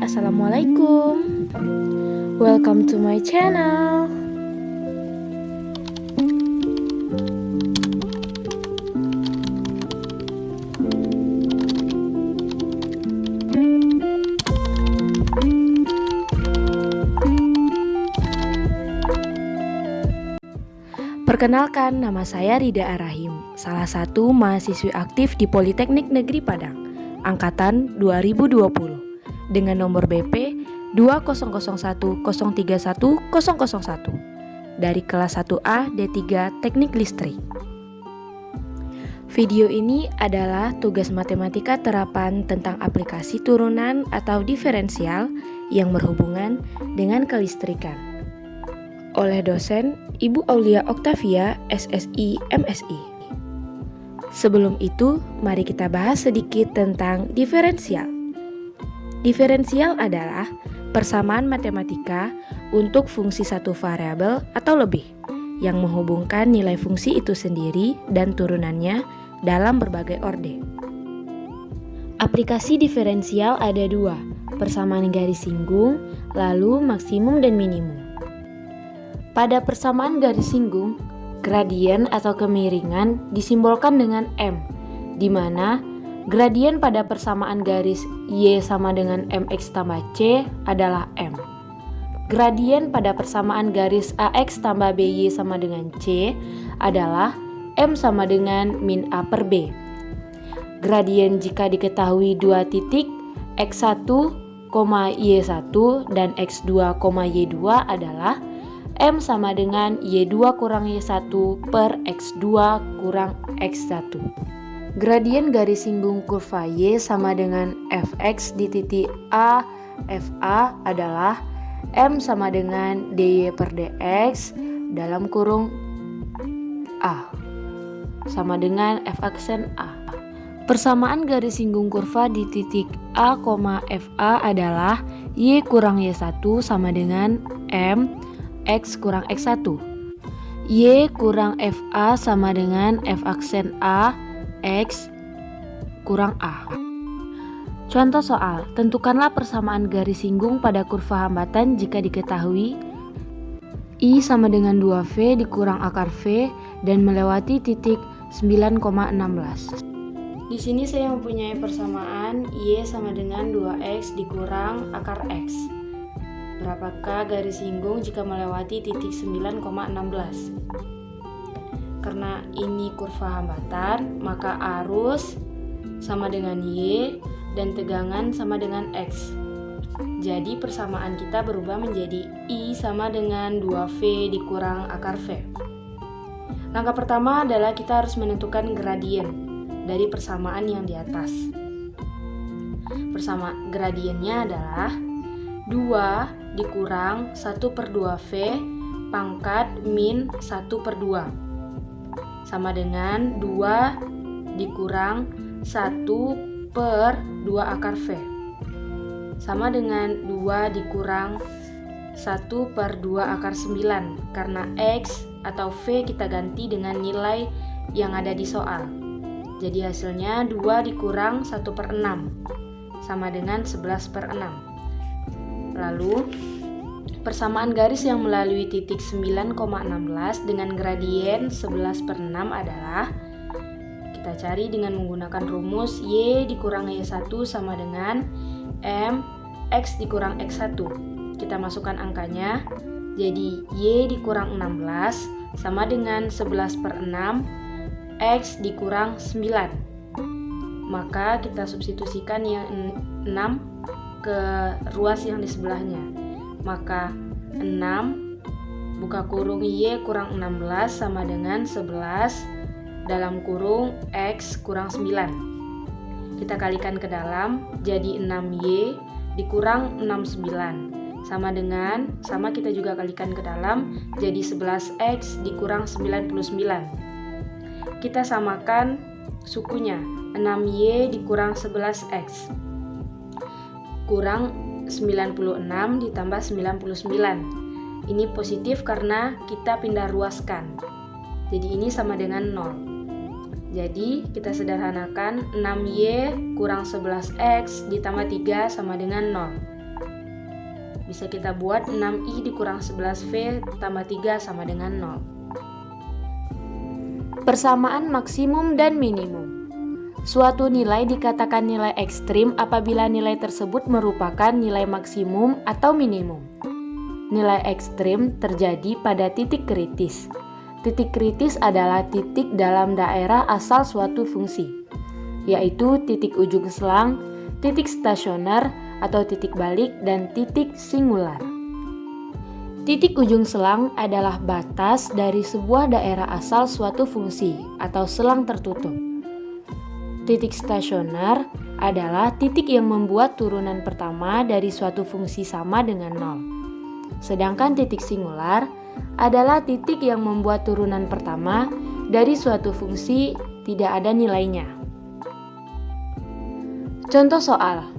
assalamualaikum. Welcome to my channel. Perkenalkan, nama saya Rida Arahim, salah satu mahasiswi aktif di Politeknik Negeri Padang, angkatan 2020, dengan nomor BP 20010310001 dari kelas 1A D3 Teknik Listrik. Video ini adalah tugas matematika terapan tentang aplikasi turunan atau diferensial yang berhubungan dengan kelistrikan, oleh dosen Ibu Aulia Oktavia, SSI, MSI. Sebelum itu, mari kita bahas sedikit tentang diferensial. Diferensial adalah persamaan matematika untuk fungsi satu variabel atau lebih, yang menghubungkan nilai fungsi itu sendiri dan turunannya dalam berbagai orde. Aplikasi diferensial ada dua, persamaan garis singgung, lalu maksimum dan minimum. Pada persamaan garis singgung, gradien atau kemiringan disimbolkan dengan M, di mana gradien pada persamaan garis Y sama dengan MX tambah C adalah M. Gradien pada persamaan garis AX tambah BY sama dengan C adalah M sama dengan min A per B. Gradien jika diketahui dua titik X1, Y1 dan X2, Y2 adalah M sama dengan Y2 kurang Y1 per X2 kurang X1. Gradien garis singgung kurva Y sama dengan Fx di titik A, Fa adalah M sama dengan dy per dx dalam kurung A sama dengan F aksen A. Persamaan garis singgung kurva di titik A, Fa adalah Y kurang Y1 sama dengan M X kurang X1. Y kurang Fa sama dengan F aksen A, X kurang A. Contoh soal, tentukanlah persamaan garis singgung pada kurva hambatan jika diketahui I sama dengan 2V dikurang akar V dan melewati titik 9,16. Di sini saya mempunyai persamaan Y sama dengan 2X dikurang akar X. Berapakah garis singgung jika melewati titik 9,16? Karena ini kurva hambatan, maka arus sama dengan Y dan tegangan sama dengan X. Jadi persamaan kita berubah menjadi I sama dengan 2V dikurang akar V. Langkah pertama adalah kita harus menentukan gradien dari persamaan yang di atas. Gradiennya adalah 2 dikurang 1 per 2V pangkat min 1 per 2 sama dengan 2 dikurang 1 per 2 akar V sama dengan 2 dikurang 1 per 2 akar 9 karena X atau V kita ganti dengan nilai yang ada di soal. Jadi hasilnya 2 dikurang 1 per 6 sama dengan 11 per 6. Lalu, persamaan garis yang melalui titik 9,16 dengan gradien 11 per 6 adalah, kita cari dengan menggunakan rumus Y dikurang Y1 sama dengan M X dikurang X1. Kita masukkan angkanya, jadi Y dikurang 16 sama dengan 11 per 6 X dikurang 9. Maka kita substitusikan yang 6 ke ruas yang di sebelahnya, maka 6 buka kurung Y kurang 16 sama dengan 11 dalam kurung X kurang 9. Kita kalikan ke dalam, jadi 6Y dikurang 69 sama kita juga kalikan ke dalam, jadi 11X dikurang 99. Kita samakan sukunya, 6Y dikurang 11X kurang 96 ditambah 99. Ini positif karena kita pindah ruaskan. Jadi ini sama dengan 0. Jadi kita sederhanakan 6Y kurang 11X ditambah 3 sama dengan 0. Bisa kita buat 6i dikurang 11v tambah 3 sama dengan 0. Persamaan maksimum dan minimum. Suatu nilai dikatakan nilai ekstrim apabila nilai tersebut merupakan nilai maksimum atau minimum. Nilai ekstrim terjadi pada titik kritis. Titik kritis adalah titik dalam daerah asal suatu fungsi, yaitu titik ujung selang, titik stasioner atau titik balik, dan titik singular. Titik ujung selang adalah batas dari sebuah daerah asal suatu fungsi atau selang tertutup. Titik stasioner adalah titik yang membuat turunan pertama dari suatu fungsi sama dengan 0. Sedangkan titik singular adalah titik yang membuat turunan pertama dari suatu fungsi tidak ada nilainya. Contoh soal.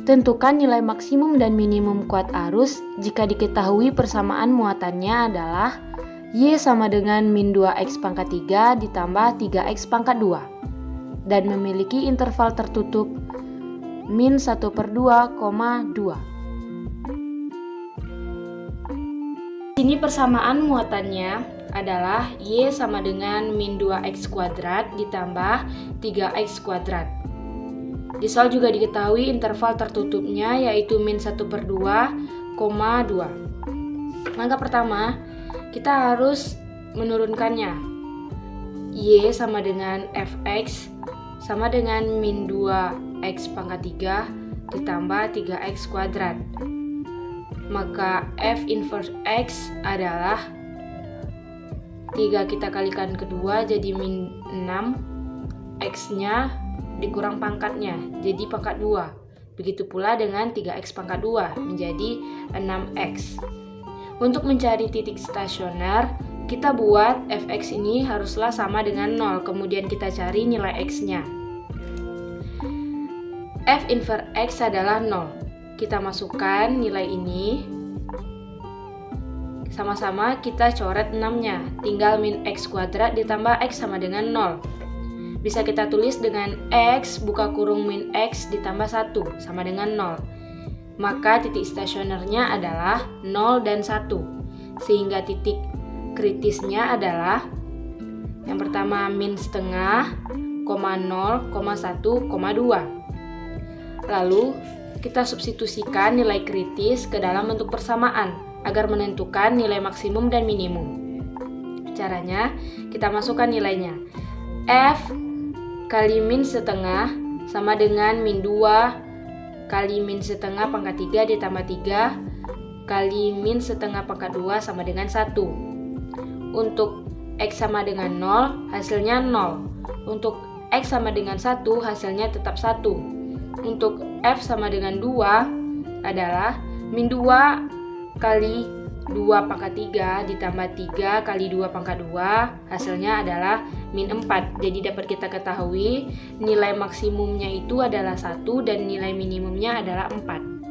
Tentukan nilai maksimum dan minimum kuat arus jika diketahui persamaan muatannya adalah Y sama dengan min 2x pangkat 3 ditambah 3x pangkat 2 dan memiliki interval tertutup min 1/2, 2. Sini persamaan muatannya adalah Y sama dengan min 2x kuadrat ditambah 3x kuadrat. Di soal juga diketahui interval tertutupnya yaitu min 1/2, 2. Langkah pertama, kita harus menurunkannya. Y sama dengan fx sama dengan min 2x pangkat 3 ditambah 3x kuadrat. Maka f inverse x adalah 3 kita kalikan kedua jadi min 6, x-nya dikurang pangkatnya jadi pangkat 2. Begitu pula dengan 3x pangkat 2 menjadi 6x. Untuk mencari titik stasioner, kita buat fx ini haruslah sama dengan 0, kemudian kita cari nilai x-nya. F inverse x adalah 0. Kita masukkan nilai ini. Sama-sama kita coret 6-nya. Tinggal min x kuadrat ditambah x sama dengan 0. Bisa kita tulis dengan x buka kurung min x ditambah 1 sama dengan 0. Maka titik stasionernya adalah 0 dan 1. Sehingga titik kritisnya adalah yang pertama min setengah, 0, 1, 2. Lalu kita substitusikan nilai kritis ke dalam bentuk persamaan agar menentukan nilai maksimum dan minimum. Caranya, kita masukkan nilainya. F kali min setengah sama dengan min 2 kali min setengah pangkat 3 ditambah 3 kali min setengah pangkat 2 sama dengan 1. Untuk x sama dengan 0, hasilnya 0. Untuk x sama dengan 1, hasilnya tetap 1. Untuk f sama dengan 2 adalah min 2 kali 2 pangkat 3 ditambah 3 kali 2 pangkat 2, hasilnya adalah min 4. Jadi dapat kita ketahui nilai maksimumnya itu adalah 1 dan nilai minimumnya adalah 4.